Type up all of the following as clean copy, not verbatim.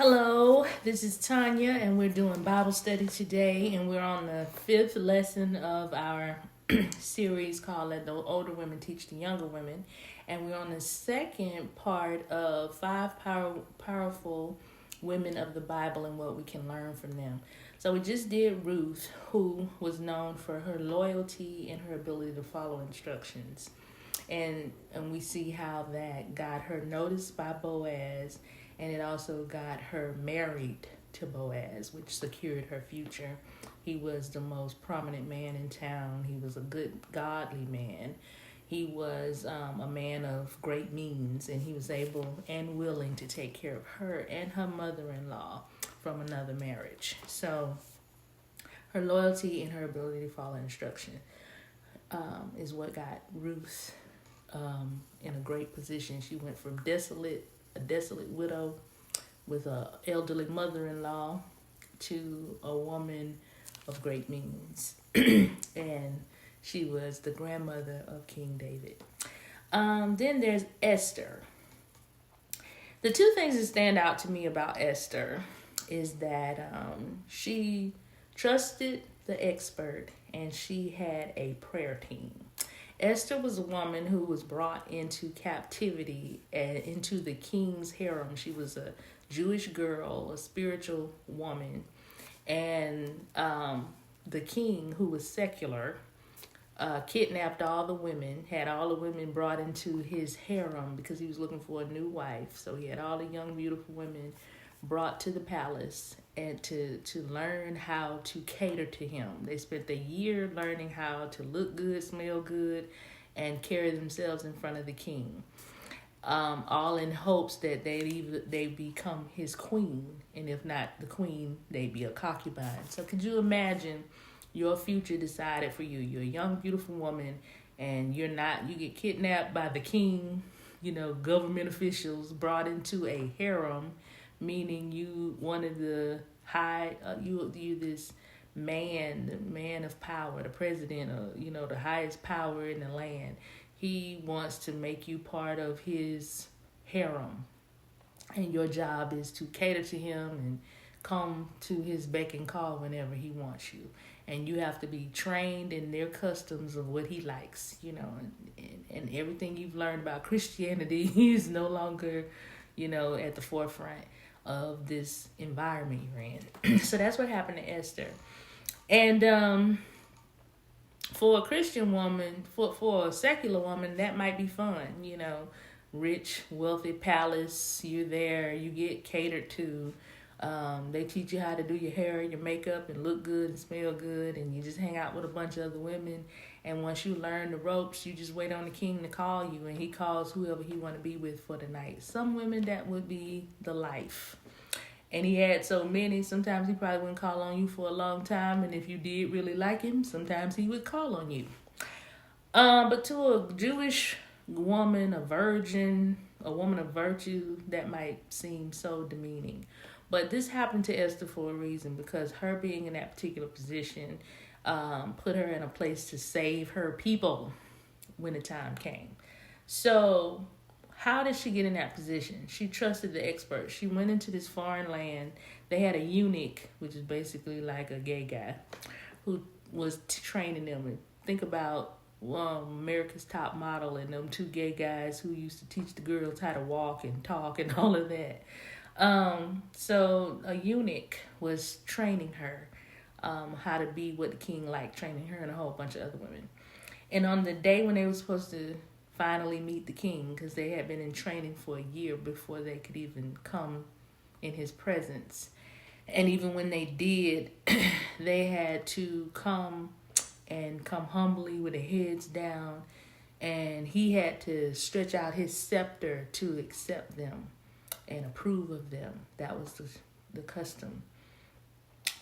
Hello, this is Tanya, and we're doing Bible study today, and we're on the fifth lesson of our series called "Let the Older Women Teach the Younger Women," and we're on the second part of powerful women of the Bible and what we can learn from them. So we just did Ruth, who was known for her loyalty and her ability to follow instructions. And we see how that got her noticed by Boaz, and it also got her married to Boaz, which secured her future. He was the most prominent man in town. He was a good, godly man. He was a man of great means, and he was able and willing to take care of her and her mother-in-law from another marriage. So her loyalty and her ability to follow instruction is what got Ruth in a great position. She went from a desolate widow with a elderly mother-in-law to a woman of great means. And she was the grandmother of King David. Then there's Esther. The two things that stand out to me about Esther is that she trusted the expert and she had a prayer team. Esther was a woman who was brought into captivity and into the king's harem. She was a Jewish girl, a spiritual woman. And the king, who was secular, kidnapped all the women, had all the women brought into his harem because he was looking for a new wife. So he had all the young, beautiful women brought to the palace and to learn how to cater to him. They spent a year learning how to look good, smell good, and carry themselves in front of the king. All in hopes that they become his queen, and if not the queen, they'd be a concubine. So could you imagine your future decided for you? You're a young, beautiful woman, and you get kidnapped by the king, government officials, brought into a harem, meaning you one of the you this man, the man of power, the president, the highest power in the land. He wants to make you part of his harem, and your job is to cater to him and come to his beck and call whenever he wants you. And you have to be trained in their customs of what he likes, and everything you've learned about Christianity is no longer, at the forefront of this environment you're in. So that's what happened to Esther. And for a Christian woman, for a secular woman, that might be fun, rich, wealthy palace, you're there, you get catered to. They teach you how to do your hair, your makeup, and look good and smell good, and you just hang out with a bunch of other women. And once you learn the ropes, you just wait on the king to call you, and he calls whoever he want to be with for the night. Some women, that would be the life. And he had so many, sometimes he probably wouldn't call on you for a long time, and if you did really like him, sometimes he would call on you. But to a Jewish woman, a virgin, a woman of virtue, that might seem so demeaning. But this happened to Esther for a reason, because her being in that particular position put her in a place to save her people when the time came. So how did she get in that position? She trusted the expert. She went into this foreign land. They had a eunuch, which is basically like a gay guy, who was training them. And think about America's Top Model and them two gay guys who used to teach the girls how to walk and talk and all of that. So a eunuch was training her how to be what the king liked, training her and a whole bunch of other women. And on the day when they were supposed to finally meet the king, because they had been in training for a year before they could even come in his presence, and even when they did, they had to come humbly with their heads down, and he had to stretch out his scepter to accept them and approve of them. That was the custom.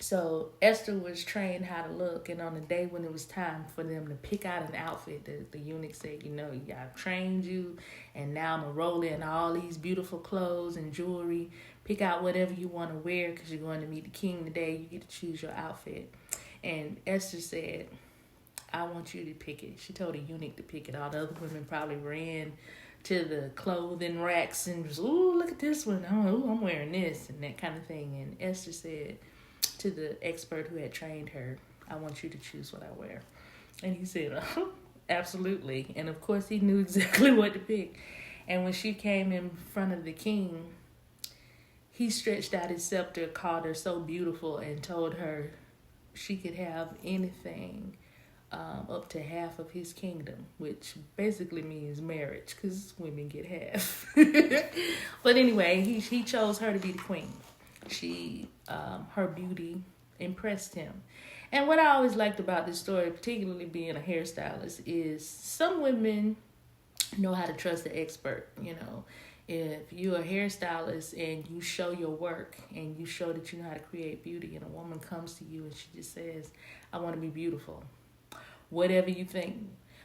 So Esther was trained how to look, and on the day when it was time for them to pick out an outfit, the eunuch said, I've trained you, and now I'm going to roll in all these beautiful clothes and jewelry. Pick out whatever you want to wear, because you're going to meet the king today. You get to choose your outfit. And Esther said, I want you to pick it. She told the eunuch to pick it. All the other women probably ran to the clothing racks and just, ooh, look at this one. Oh, I'm wearing this and that kind of thing. And Esther said to the expert who had trained her, I want you to choose what I wear. And he said, oh, absolutely. And of course, he knew exactly what to pick. And when she came in front of the king, he stretched out his scepter, called her so beautiful, and told her she could have anything up to half of his kingdom, which basically means marriage, because women get half. But anyway, he chose her to be the queen. Her beauty impressed him. And what I always liked about this story, particularly being a hairstylist, is some women know how to trust the expert. You know, if you're a hairstylist and you show your work and you show that you know how to create beauty, and a woman comes to you and she just says, I want to be beautiful. Whatever you think,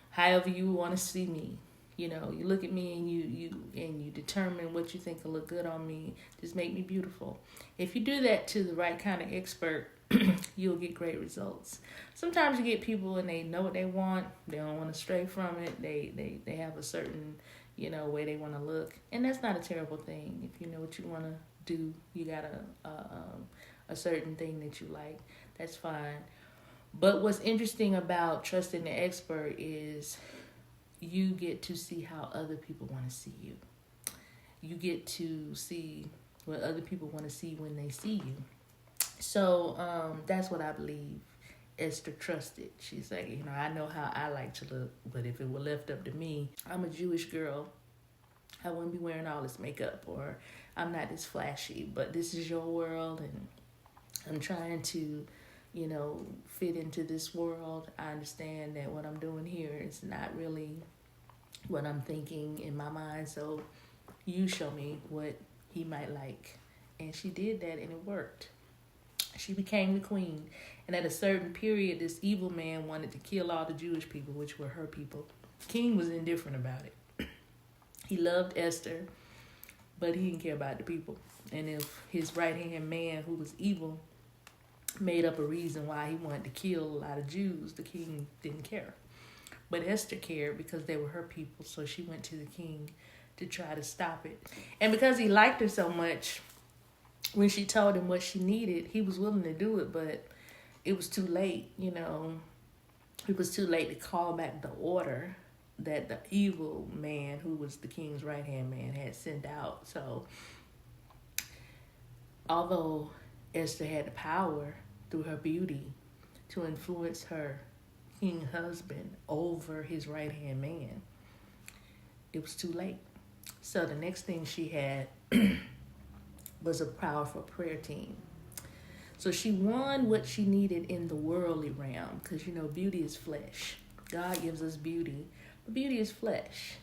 however you want to see me, you know, you look at me and you determine what you think will look good on me. Just make me beautiful. If you do that to the right kind of expert, you'll get great results. Sometimes you get people and they know what they want. They don't want to stray from it. They have a certain, you know, way they want to look, and that's not a terrible thing. If you know what you want to do, you got a certain thing that you like. That's fine. But what's interesting about trusting the expert is you get to see how other people want to see you. You get to see what other people want to see when they see you. So that's what I believe Esther trusted. She's like, you know, I know how I like to look, but if it were left up to me, I'm a Jewish girl. I wouldn't be wearing all this makeup, or I'm not this flashy, but this is your world, and I'm trying to, you know, fit into this world. I understand that what I'm doing here is not really what I'm thinking in my mind, so you show me what he might like. And she did that, and it worked. She became the queen, and at a certain period, this evil man wanted to kill all the Jewish people, which were her people. The king was indifferent about it. He loved Esther, but he didn't care about the people. And if his right-hand man, who was evil, made up a reason why he wanted to kill a lot of Jews, the king didn't care. But Esther cared because they were her people, so she went to the king to try to stop it. And because he liked her so much, when she told him what she needed, he was willing to do it, but it was too late, you know. It was too late to call back the order that the evil man, who was the king's right-hand man, had sent out. So, although Esther had the power through her beauty to influence her king husband over his right-hand man, it was too late. So the next thing she had was a powerful prayer team. So she won what she needed in the worldly realm, because, you know, beauty is flesh. God gives us beauty, but beauty is flesh.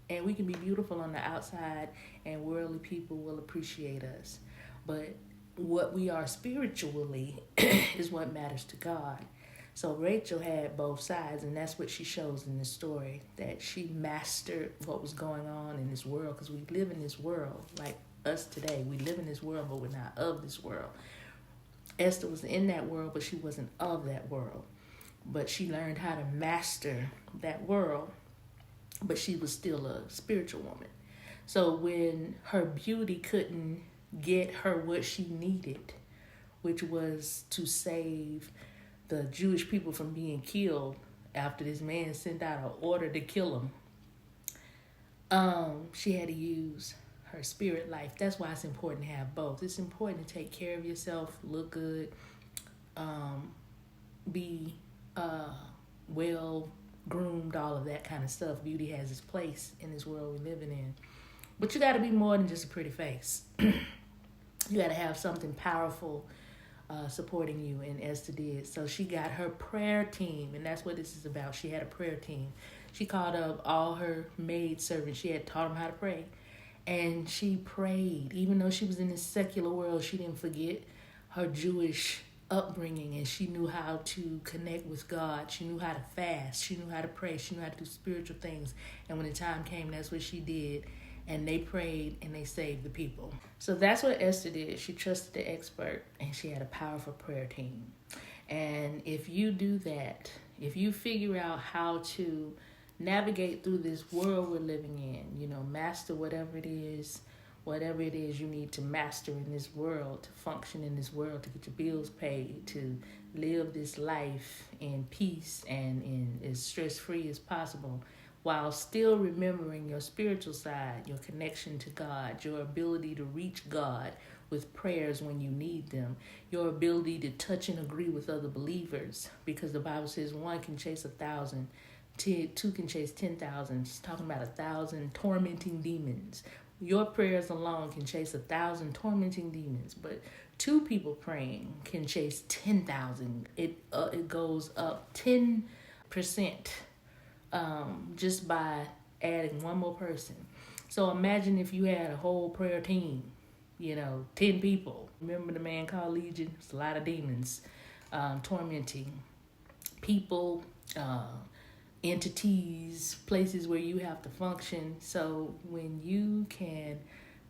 And we can be beautiful on the outside, and worldly people will appreciate us. But what we are spiritually is what matters to God. So Rachel had both sides, and that's what she shows in this story, that she mastered what was going on in this world, because we live in this world like us today. We live in this world, but we're not of this world. Esther was in that world, but she wasn't of that world. But she learned how to master that world, but she was still a spiritual woman. So when her beauty couldn't get her what she needed, which was to save the Jewish people from being killed after this man sent out an order to kill them, she had to use her spirit life. That's why it's important to have both. It's important to take care of yourself, look good, be well groomed, all of that kind of stuff. Beauty has its place in this world we're living in. But you got to be more than just a pretty face. You got to have something powerful supporting you, and Esther did. So she got her prayer team, and that's what this is about. She had a prayer team. She called up all her maid servants. She had taught them how to pray. And she prayed. Even though she was in this secular world, she didn't forget her Jewish upbringing, and she knew how to connect with God. She knew how to fast. She knew how to pray. She knew how to do spiritual things. And when the time came, that's what she did. And they prayed, and they saved the people. So that's what Esther did. She trusted the expert, and she had a powerful prayer team. And if you do that, if you figure out how to navigate through this world we're living in. You know, master whatever it is you need to master in this world, to function in this world, to get your bills paid, to live this life in peace and in as stress-free as possible, while still remembering your spiritual side, your connection to God, your ability to reach God with prayers when you need them, your ability to touch and agree with other believers, because the Bible says one can chase 1,000, two can chase 10,000. It's talking about 1,000 tormenting demons. Your prayers alone can chase 1,000 tormenting demons, but two people praying can chase 10,000. It goes up 10%, just by adding one more person. So imagine if you had a whole prayer team, 10 people. Remember the man called Legion? It's a lot of demons tormenting people, entities, places where you have to function. So when you can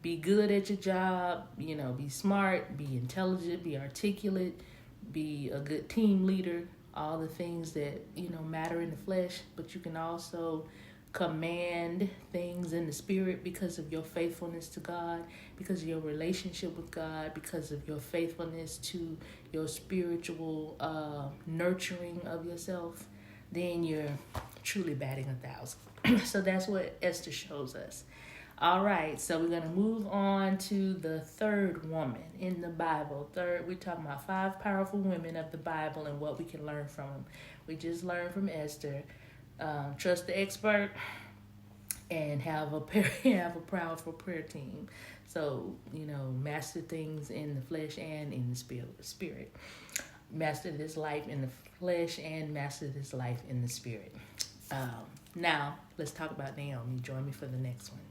be good at your job, be smart, be intelligent, be articulate, be a good team leader, all the things that, matter in the flesh, but you can also command things in the spirit because of your faithfulness to God, because of your relationship with God, because of your faithfulness to your spiritual nurturing of yourself, then you're truly batting 1,000. So that's what Esther shows us. All right, so we're going to move on to the third woman in the Bible. We're talking about 5 powerful women of the Bible and what we can learn from them. We just learned from Esther. Trust the expert and have a powerful prayer team. So, master things in the flesh and in the spirit. Master this life in the flesh and master this life in the spirit. Now, let's talk about Naomi. Join me for the next one.